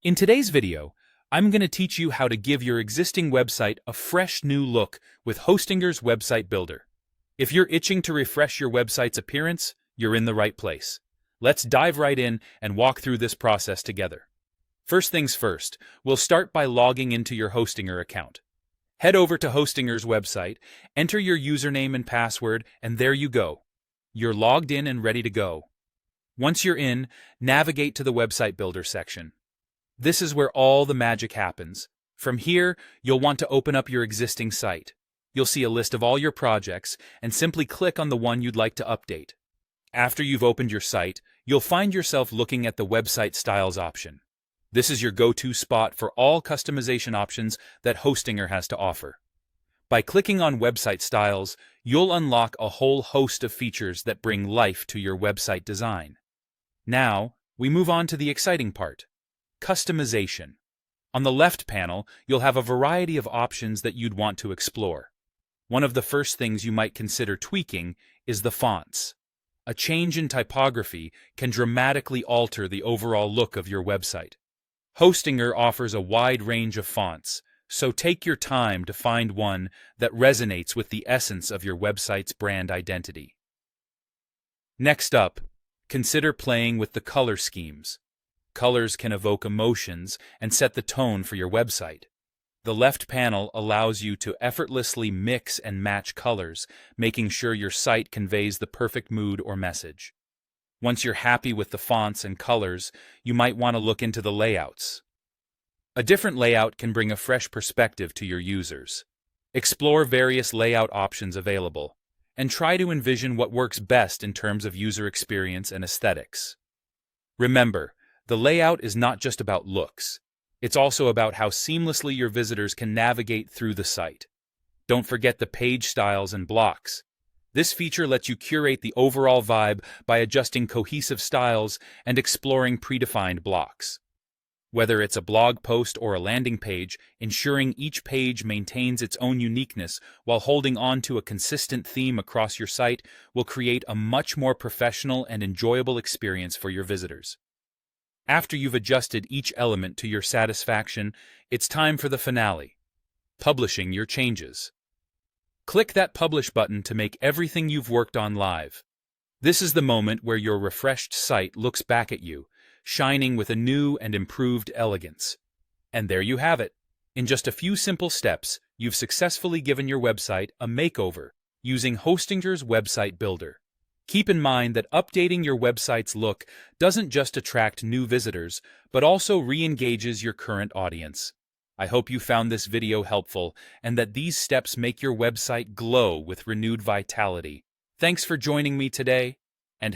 In today's video, I'm going to teach you how to give your existing website a fresh new look with Hostinger's Website Builder. If you're itching to refresh your website's appearance, you're in the right place. Let's dive right in and walk through this process together. First things first, we'll start by logging into your Hostinger account. Head over to Hostinger's website, enter your username and password, and there you go. You're logged in and ready to go. Once you're in, navigate to the Website Builder section. This is where all the magic happens. From here, you'll want to open up your existing site. You'll see a list of all your projects and simply click on the one you'd like to update. After you've opened your site, you'll find yourself looking at the Website Styles option. This is your go-to spot for all customization options that Hostinger has to offer. By clicking on Website Styles, you'll unlock a whole host of features that bring life to your website design. Now, we move on to the exciting part. Customization. On the left panel, you'll have a variety of options that you'd want to explore. One of the first things you might consider tweaking is the fonts. A change in typography can dramatically alter the overall look of your website. Hostinger offers a wide range of fonts, so take your time to find one that resonates with the essence of your website's brand identity. Next up, consider playing with the color schemes. Colors can evoke emotions and set the tone for your website. The left panel allows you to effortlessly mix and match colors, making sure your site conveys the perfect mood or message. Once you're happy with the fonts and colors, you might want to look into the layouts. A different layout can bring a fresh perspective to your users. Explore various layout options available, and try to envision what works best in terms of user experience and aesthetics. Remember, the layout is not just about looks. It's also about how seamlessly your visitors can navigate through the site. Don't forget the page styles and blocks. This feature lets you curate the overall vibe by adjusting cohesive styles and exploring predefined blocks. Whether it's a blog post or a landing page, ensuring each page maintains its own uniqueness while holding on to a consistent theme across your site will create a much more professional and enjoyable experience for your visitors. After you've adjusted each element to your satisfaction, it's time for the finale: publishing your changes. Click that Publish button to make everything you've worked on live. This is the moment where your refreshed site looks back at you, shining with a new and improved elegance. And there you have it. In just a few simple steps, you've successfully given your website a makeover using Hostinger's Website Builder. Keep in mind that updating your website's look doesn't just attract new visitors, but also re-engages your current audience. I hope you found this video helpful and that these steps make your website glow with renewed vitality. Thanks for joining me today, and